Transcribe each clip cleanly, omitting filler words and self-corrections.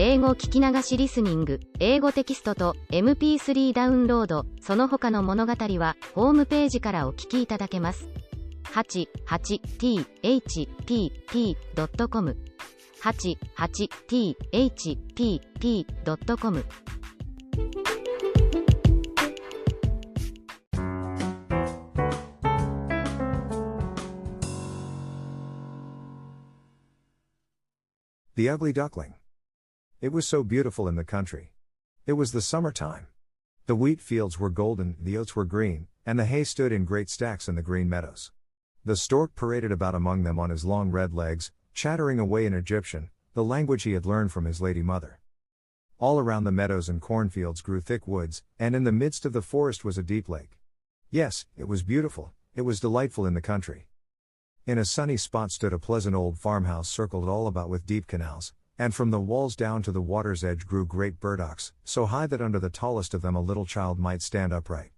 英語聞き流しリスニング、英語テキストと MP3 ダウンロード、その他の物語はホームページからお聞きいただけます。88thpp.com 88thpp.com The Ugly Duckling. It was so beautiful in the country. It was the summertime. The wheat fields were golden, the oats were green, and the hay stood in great stacks in the green meadows. The stork paraded about among them on his long red legs, chattering away in Egyptian, the language he had learned from his lady mother. All around the meadows and cornfields grew thick woods, and in the midst of the forest was a deep lake. Yes, it was beautiful, it was delightful in the country. In a sunny spot stood a pleasant old farmhouse circled all about with deep canals, and from the walls down to the water's edge grew great burdocks, so high that under the tallest of them a little child might stand upright.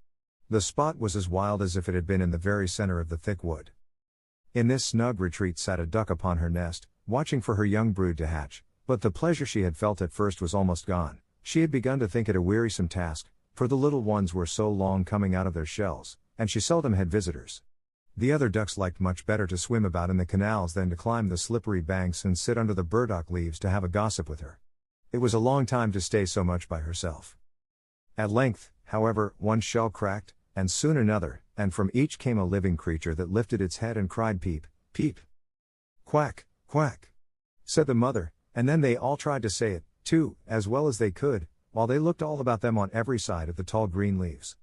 The spot was as wild as if it had been in the very center of the thick wood. In this snug retreat sat a duck upon her nest, watching for her young brood to hatch, but the pleasure she had felt at first was almost gone. She had begun to think it a wearisome task, for the little ones were so long coming out of their shells, and she seldom had visitors. The other ducks liked much better to swim about in the canals than to climb the slippery banks and sit under the burdock leaves to have a gossip with her. It was a long time to stay so much by herself. At length, however, one shell cracked, and soon another, and from each came a living creature that lifted its head and cried peep, peep. Quack, quack, said the mother, and then they all tried to say it, too, as well as they could, while they looked all about them on every side at the tall green leaves.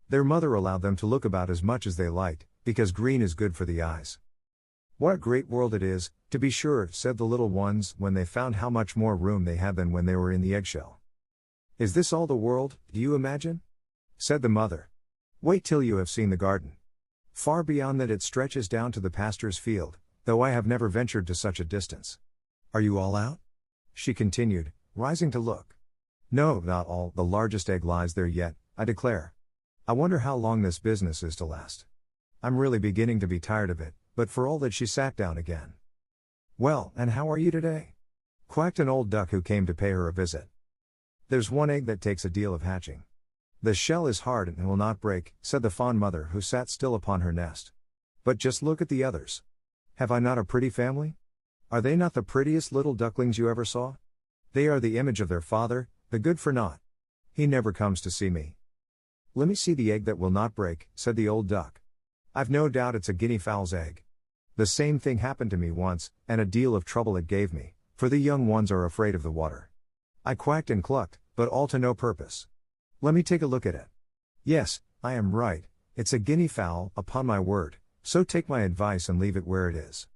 Their mother allowed them to look about as much as they liked, because green is good for the eyes. What a great world it is, to be sure, said the little ones, when they found how much more room they had than when they were in the eggshell. Is this all the world, do you imagine? Said the mother. Wait till you have seen the garden. Far beyond that it stretches down to the pastor's field, though I have never ventured to such a distance. Are you all out? She continued, rising to look. No, not all, the largest egg lies there yet, I declare. I wonder how long this business is to last. I'm really beginning to be tired of it, but for all that she sat down again. Well, and how are you today? Quacked an old duck who came to pay her a visit. There's one egg that takes a deal of hatching. The shell is hard and will not break, said the fond mother who sat still upon her nest. But just look at the others. Have I not a pretty family? Are they not the prettiest little ducklings you ever saw? They are the image of their father, the good-for-naught. He never comes to see me. Let me see the egg that will not break, said the old duck. I've no doubt it's a guinea fowl's egg. The same thing happened to me once, and a deal of trouble it gave me, for the young ones are afraid of the water. I quacked and clucked, but all to no purpose. Let me take a look at it. Yes, I am right, it's a guinea fowl, upon my word, so take my advice and leave it where it is.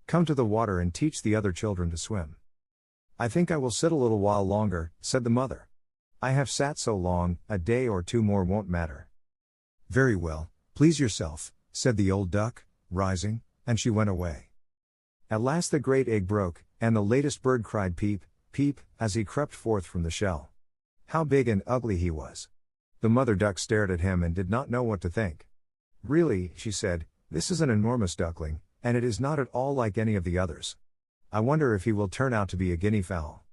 Come to the water and teach the other children to swim. I think I will sit a little while longer, said the mother. I have sat so long, a day or two more won't matter. Very well, please yourself, said the old duck, rising, and she went away. At last the great egg broke, and the latest bird cried peep, peep, as he crept forth from the shell. How big and ugly he was. The mother duck stared at him and did not know what to think. Really, she said, this is an enormous duckling, and it is not at all like any of the others. I wonder if he will turn out to be a guinea fowl.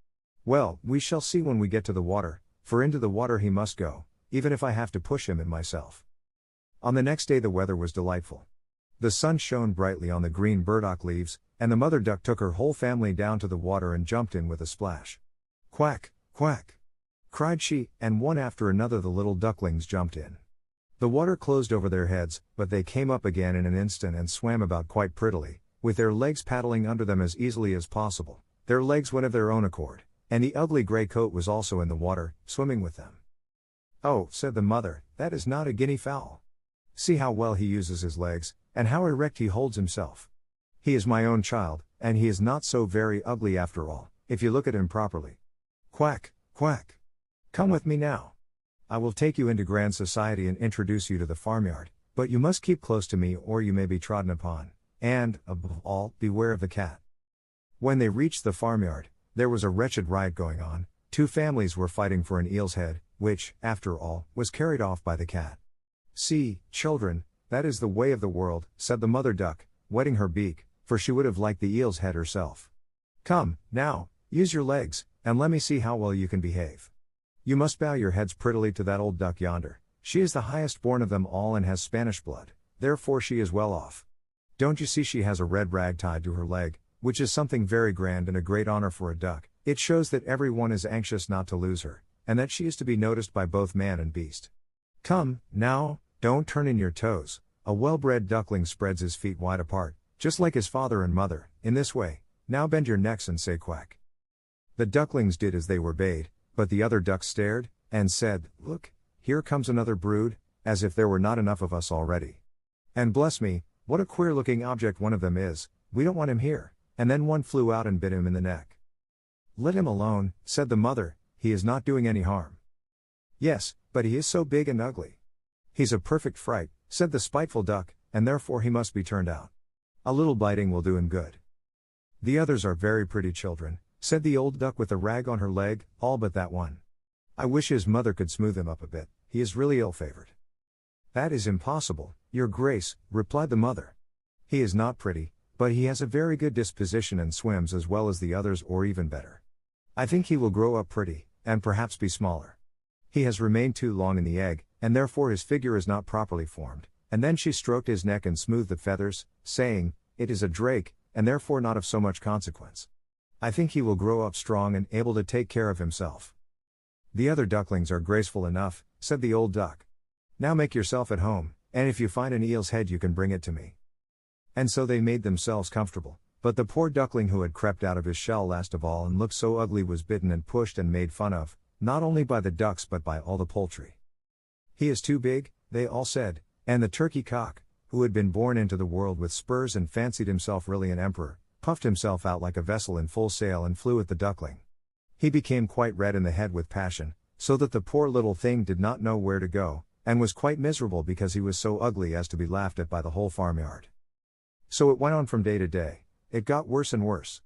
Well, we shall see when we get to the water, for into the water he must go, even if I have to push him in myself. On the next day the weather was delightful. The sun shone brightly on the green burdock leaves, and the mother duck took her whole family down to the water and jumped in with a splash. Quack, quack, cried she, and one after another the little ducklings jumped in. The water closed over their heads, but they came up again in an instant and swam about quite prettily, with their legs paddling under them as easily as possible. Their legs went of their own accord, and the ugly grey coat was also in the water, swimming with them. Oh, said the mother, that is not a guinea fowl. See how well he uses his legs, and how erect he holds himself. He is my own child, and he is not so very ugly after all, if you look at him properly. Quack, quack. Come with me now. I will take you into grand society and introduce you to the farmyard, but you must keep close to me or you may be trodden upon, and, above all, beware of the cat. When they reached the farmyard, there was a wretched riot going on. Two families were fighting for an eel's head, which, after all, was carried off by the cat. See, children, that is the way of the world, said the mother duck, wetting her beak, for she would have liked the eel's head herself. Come, now, use your legs, and let me see how well you can behave. You must bow your heads prettily to that old duck yonder. She is the highest born of them all and has Spanish blood, therefore she is well off. Don't you see she has a red rag tied to her leg, which is something very grand and a great honor for a duck. It shows that every one is anxious not to lose her, and that she is to be noticed by both man and beast. Come, now, don't turn in your toes. A well-bred duckling spreads his feet wide apart, just like his father and mother, in this way. Now bend your necks and say quack. The ducklings did as they were bade, but the other ducks stared, and said, Look, here comes another brood, as if there were not enough of us already. And bless me, what a queer-looking object one of them is, we don't want him here. And then one flew out and bit him in the neck. Let him alone, said the mother, he is not doing any harm. Yes, but he is so big and ugly. He's a perfect fright, said the spiteful duck, and therefore he must be turned out. A little biting will do him good. The others are very pretty children, said the old duck with the rag on her leg, all but that one. I wish his mother could smooth him up a bit, he is really ill-favored. That is impossible, your grace, replied the mother. He is not pretty, but he has a very good disposition and swims as well as the others or even better. I think he will grow up pretty, and perhaps be smaller. He has remained too long in the egg, and therefore his figure is not properly formed. And then she stroked his neck and smoothed the feathers, saying, It is a drake, and therefore not of so much consequence. I think he will grow up strong and able to take care of himself. The other ducklings are graceful enough, said the old duck. Now make yourself at home, and if you find an eel's head you can bring it to me. And so they made themselves comfortable, but the poor duckling who had crept out of his shell last of all and looked so ugly was bitten and pushed and made fun of, not only by the ducks but by all the poultry. He is too big, they all said, and the turkey cock, who had been born into the world with spurs and fancied himself really an emperor, puffed himself out like a vessel in full sail and flew at the duckling. He became quite red in the head with passion, so that the poor little thing did not know where to go, and was quite miserable because he was so ugly as to be laughed at by the whole farmyard. So it went on from day to day. It got worse and worse.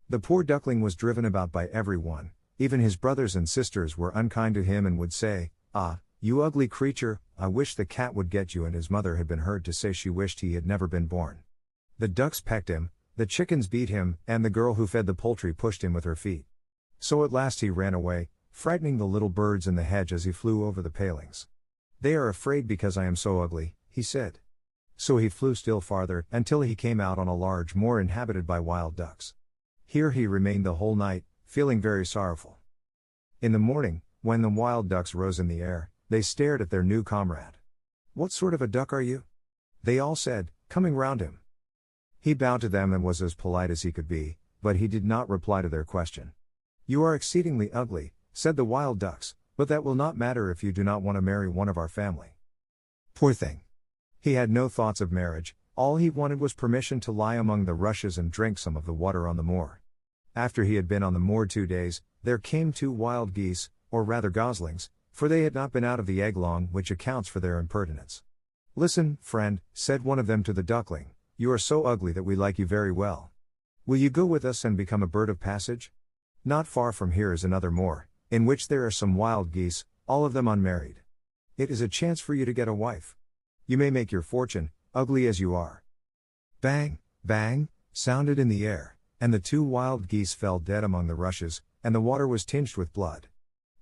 The poor duckling was driven about by every one, even his brothers and sisters were unkind to him and would say, Ah, you ugly creature, I wish the cat would get you, and his mother had been heard to say she wished he had never been born. The ducks pecked him, the chickens beat him, and the girl who fed the poultry pushed him with her feet. So at last he ran away, frightening the little birds in the hedge as he flew over the palings. They are afraid because I am so ugly, he said. So he flew still farther, until he came out on a large moor inhabited by wild ducks. Here he remained the whole night, feeling very sorrowful. In the morning, when the wild ducks rose in the air, they stared at their new comrade. What sort of a duck are you? They all said, coming round him. He bowed to them and was as polite as he could be, but he did not reply to their question. You are exceedingly ugly, said the wild ducks, but that will not matter if you do not want to marry one of our family. Poor thing. He had no thoughts of marriage, all he wanted was permission to lie among the rushes and drink some of the water on the moor. After he had been on the moor 2 days, there came 2 wild geese, or rather goslings, for they had not been out of the egg long, which accounts for their impertinence. Listen, friend, said one of them to the duckling, you are so ugly that we like you very well. Will you go with us and become a bird of passage? Not far from here is another moor, in which there are some wild geese, all of them unmarried. It is a chance for you to get a wife. You may make your fortune, ugly as you are. Bang, bang, sounded in the air, and the 2 wild geese fell dead among the rushes, and the water was tinged with blood.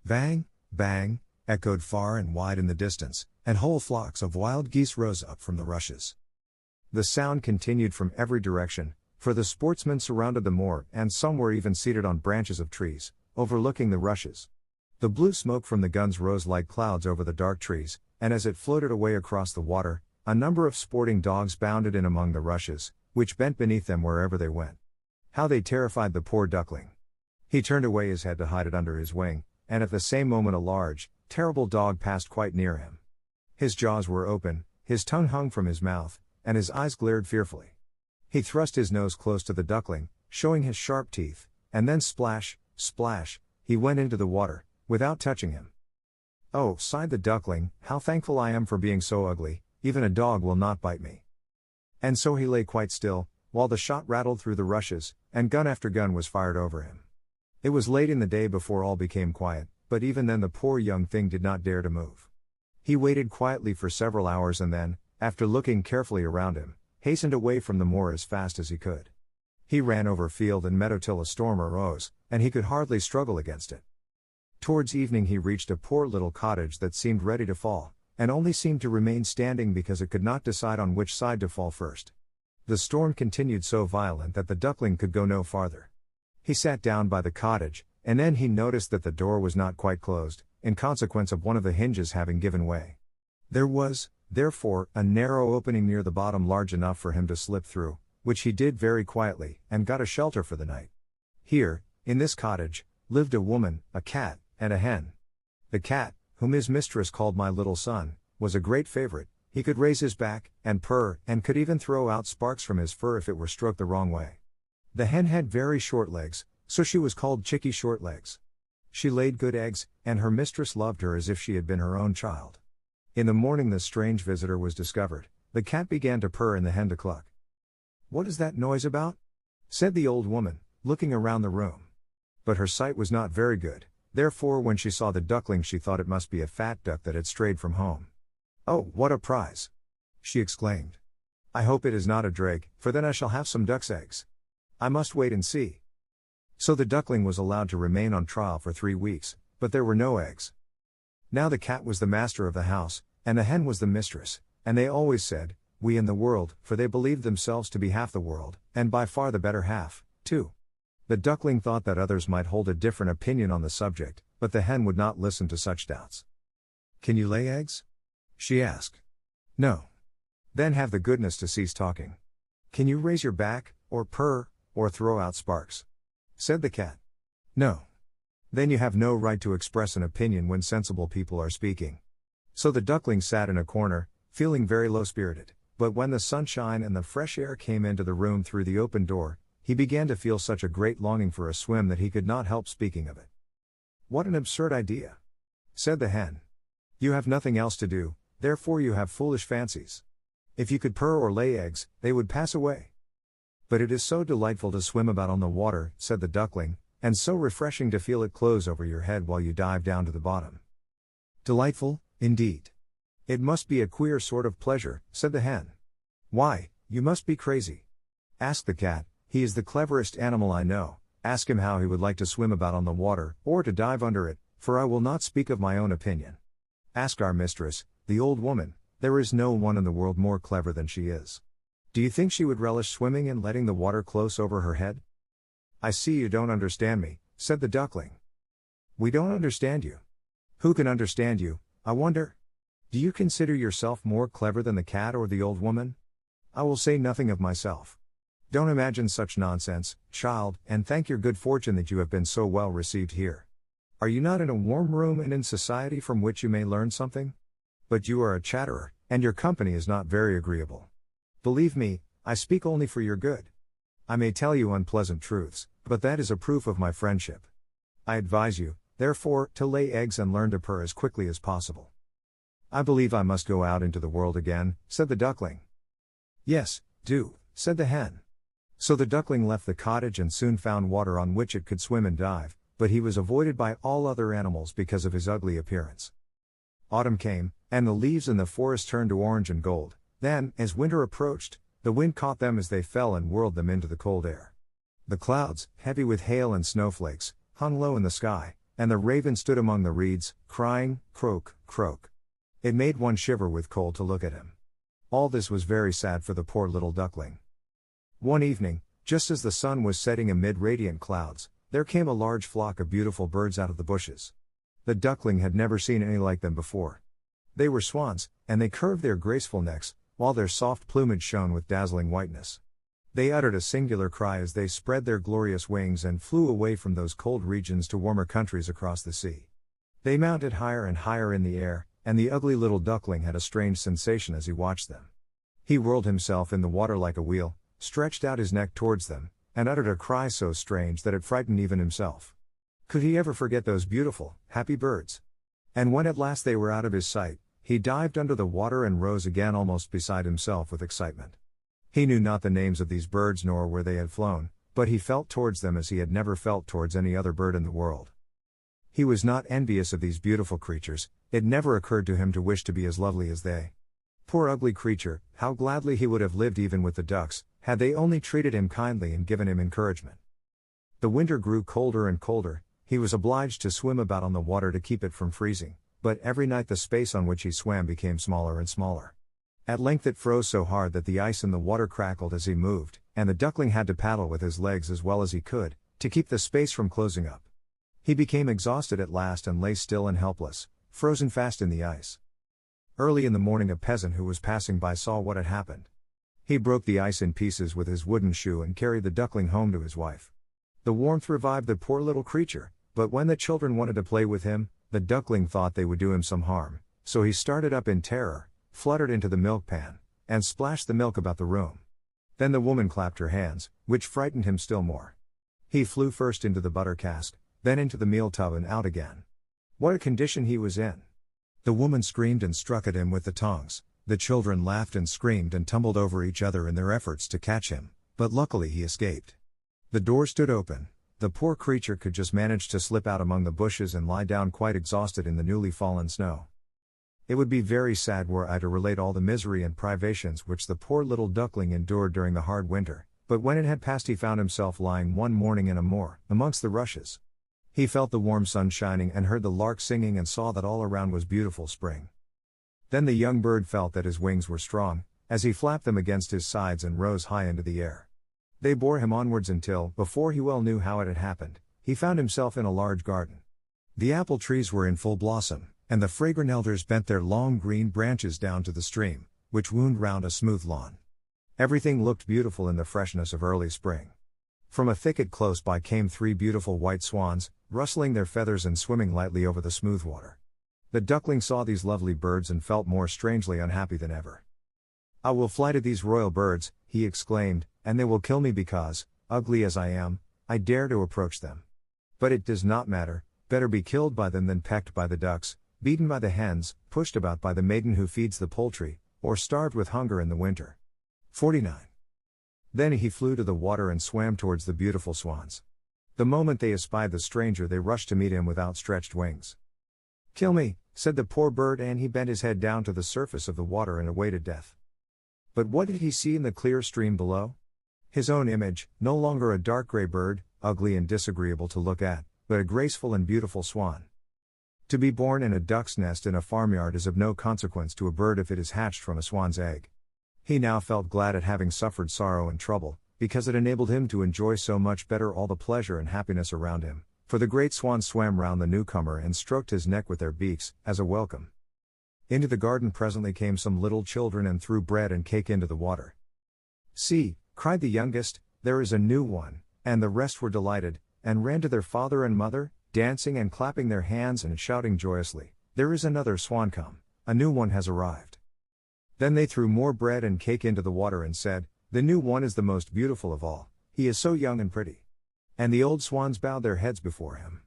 Bang, bang, echoed far and wide in the distance, and whole flocks of wild geese rose up from the rushes. The sound continued from every direction, for the sportsmen surrounded the moor, and some were even seated on branches of trees, overlooking the rushes. The blue smoke from the guns rose like clouds over the dark trees, and as it floated away across the water, a number of sporting dogs bounded in among the rushes, which bent beneath them wherever they went. How they terrified the poor duckling! He turned away his head to hide it under his wing, and at the same moment a large, terrible dog passed quite near him. His jaws were open, his tongue hung from his mouth, and his eyes glared fearfully. He thrust his nose close to the duckling, showing his sharp teeth, and then splash, splash, he went into the water, without touching him. Oh, sighed the duckling, how thankful I am for being so ugly, even a dog will not bite me. And so he lay quite still, while the shot rattled through the rushes, and gun after gun was fired over him. It was late in the day before all became quiet, but even then the poor young thing did not dare to move. He waited quietly for several hours and then, after looking carefully around him, hastened away from the moor as fast as he could. He ran over field and meadow till a storm arose, and he could hardly struggle against it. Towards evening he reached a poor little cottage that seemed ready to fall, and only seemed to remain standing because it could not decide on which side to fall first. The storm continued so violent that the duckling could go no farther. He sat down by the cottage, and then he noticed that the door was not quite closed, in consequence of one of the hinges having given way. There was, therefore, a narrow opening near the bottom large enough for him to slip through, which he did very quietly, and got a shelter for the night. Here, in this cottage, lived a woman, a cat, and a hen. The cat, whom his mistress called my little son, was a great favorite. He could raise his back, and purr, and could even throw out sparks from his fur if it were stroked the wrong way. The hen had very short legs, so she was called Chickie Shortlegs. She laid good eggs, and her mistress loved her as if she had been her own child. In the morning the strange visitor was discovered. The cat began to purr and the hen to cluck. "What is that noise about?" said the old woman, looking around the room. But her sight was not very good, therefore when she saw the duckling she thought it must be a fat duck that had strayed from home. "Oh, what a prize!" she exclaimed. "I hope it is not a drake, for then I shall have some duck's eggs. I must wait and see." So the duckling was allowed to remain on trial for 3 weeks, but there were no eggs. Now the cat was the master of the house, and the hen was the mistress, and they always said, "We in the world," for they believed themselves to be half the world, and by far the better half, too. The duckling thought that others might hold a different opinion on the subject, but the hen would not listen to such doubts. "Can you lay eggs?" she asked. "No." "Then have the goodness to cease talking. Can you raise your back, or purr, or throw out sparks?" said the cat. "No." "Then you have no right to express an opinion when sensible people are speaking." So the duckling sat in a corner, feeling very low-spirited, but when the sunshine and the fresh air came into the room through the open door, he began to feel such a great longing for a swim that he could not help speaking of it. "What an absurd idea!" said the hen. "You have nothing else to do, therefore you have foolish fancies. If you could purr or lay eggs, they would pass away." "But it is so delightful to swim about on the water," said the duckling, "and so refreshing to feel it close over your head while you dive down to the bottom." "Delightful, indeed. It must be a queer sort of pleasure," said the hen. "Why, you must be crazy. Ask the cat, he is the cleverest animal I know. Ask him how he would like to swim about on the water, or to dive under it, for I will not speak of my own opinion. Ask our mistress, the old woman, there is no one in the world more clever than she is. Do you think she would relish swimming and letting the water close over her head?" "I see you don't understand me," said the duckling. "We don't understand you. Who can understand you, I wonder? Do you consider yourself more clever than the cat or the old woman? I will say nothing of myself. Don't imagine such nonsense, child, and thank your good fortune that you have been so well received here. Are you not in a warm room and in society from which you may learn something? But you are a chatterer, and your company is not very agreeable. Believe me, I speak only for your good. I may tell you unpleasant truths, but that is a proof of my friendship. I advise you, therefore, to lay eggs and learn to purr as quickly as possible." "I believe I must go out into the world again," said the duckling. "Yes, do," said the hen. So the duckling left the cottage and soon found water on which it could swim and dive, but he was avoided by all other animals because of his ugly appearance. Autumn came, and the leaves in the forest turned to orange and gold. Then, as winter approached, the wind caught them as they fell and whirled them into the cold air. The clouds, heavy with hail and snowflakes, hung low in the sky, and the raven stood among the reeds, crying, "Croak, croak." It made one shiver with cold to look at him. All this was very sad for the poor little duckling. One evening, just as the sun was setting amid radiant clouds, there came a large flock of beautiful birds out of the bushes. The duckling had never seen any like them before. They were swans, and they curved their graceful necks, while their soft plumage shone with dazzling whiteness. They uttered a singular cry as they spread their glorious wings and flew away from those cold regions to warmer countries across the sea. They mounted higher and higher in the air, and the ugly little duckling had a strange sensation as he watched them. He whirled himself in the water like a wheel, stretched out his neck towards them, and uttered a cry so strange that it frightened even himself. Could he ever forget those beautiful, happy birds? And when at last they were out of his sight, he dived under the water and rose again almost beside himself with excitement. He knew not the names of these birds nor where they had flown, but he felt towards them as he had never felt towards any other bird in the world. He was not envious of these beautiful creatures. It never occurred to him to wish to be as lovely as they. Poor ugly creature, how gladly he would have lived even with the ducks, had they only treated him kindly and given him encouragement. The winter grew colder and colder, he was obliged to swim about on the water to keep it from freezing, but every night the space on which he swam became smaller and smaller. At length it froze so hard that the ice in the water crackled as he moved, and the duckling had to paddle with his legs as well as he could, to keep the space from closing up. He became exhausted at last and lay still and helpless, frozen fast in the ice. Early in the morning a peasant who was passing by saw what had happened. He broke the ice in pieces with his wooden shoe and carried the duckling home to his wife. The warmth revived the poor little creature, but when the children wanted to play with him, the duckling thought they would do him some harm, so he started up in terror, fluttered into the milk pan, and splashed the milk about the room. Then the woman clapped her hands, which frightened him still more. He flew first into the butter cask, then into the meal tub and out again. What a condition he was in! The woman screamed and struck at him with the tongs, the children laughed and screamed and tumbled over each other in their efforts to catch him, but luckily he escaped. The door stood open, the poor creature could just manage to slip out among the bushes and lie down quite exhausted in the newly fallen snow. It would be very sad were I to relate all the misery and privations which the poor little duckling endured during the hard winter, but when it had passed he found himself lying one morning in a moor, amongst the rushes. He felt the warm sun shining and heard the lark singing and saw that all around was beautiful spring. Then the young bird felt that his wings were strong, as he flapped them against his sides and rose high into the air. They bore him onwards until, before he well knew how it had happened, he found himself in a large garden. The apple trees were in full blossom, and the fragrant elders bent their long green branches down to the stream, which wound round a smooth lawn. Everything looked beautiful in the freshness of early spring. From a thicket close by came 3 beautiful white swans, rustling their feathers and swimming lightly over the smooth water. The duckling saw these lovely birds and felt more strangely unhappy than ever. "I will fly to these royal birds," he exclaimed, "and they will kill me because, ugly as I am, I dare to approach them. But it does not matter, better be killed by them than pecked by the ducks, beaten by the hens, pushed about by the maiden who feeds the poultry, or starved with hunger in the winter." 49. Then he flew to the water and swam towards the beautiful swans. The moment they espied the stranger they rushed to meet him with outstretched wings. "Kill me," said the poor bird, and he bent his head down to the surface of the water and awaited death. But what did he see in the clear stream below? His own image, no longer a dark gray bird, ugly and disagreeable to look at, but a graceful and beautiful swan. To be born in a duck's nest in a farmyard is of no consequence to a bird if it is hatched from a swan's egg. He now felt glad at having suffered sorrow and trouble, because it enabled him to enjoy so much better all the pleasure and happiness around him, for the great swans swam round the newcomer and stroked his neck with their beaks, as a welcome. Into the garden presently came some little children and threw bread and cake into the water. "See," cried the youngest, "there is a new one," and the rest were delighted, and ran to their father and mother, dancing and clapping their hands and shouting joyously, "There is another swan come, a new one has arrived." Then they threw more bread and cake into the water and said, "The new one is the most beautiful of all, he is so young and pretty." And the old swans bowed their heads before him.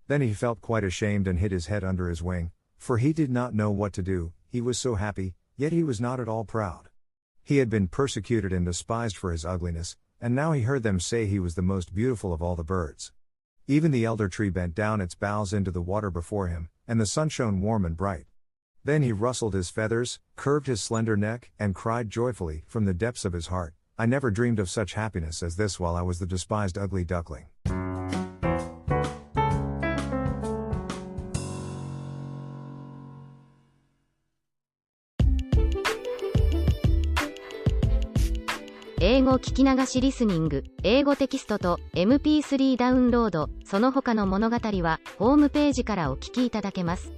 Then he felt quite ashamed and hid his head under his wing, for he did not know what to do, he was so happy, yet he was not at all proud. He had been persecuted and despised for his ugliness, and now he heard them say he was the most beautiful of all the birds. Even the elder tree bent down its boughs into the water before him, and the sun shone warm and bright. Then he rustled his feathers, curved his slender neck, and cried joyfully, from the depths of his heart, "I never dreamed of such happiness as this while I was the despised ugly duckling."英語聞き流しリスニング、英語テキストと MP3 ダウンロード、その他の物語はホームページからお聞きいただけます。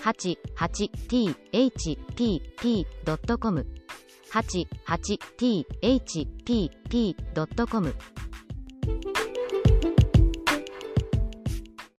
88thpp.com 88thpp.com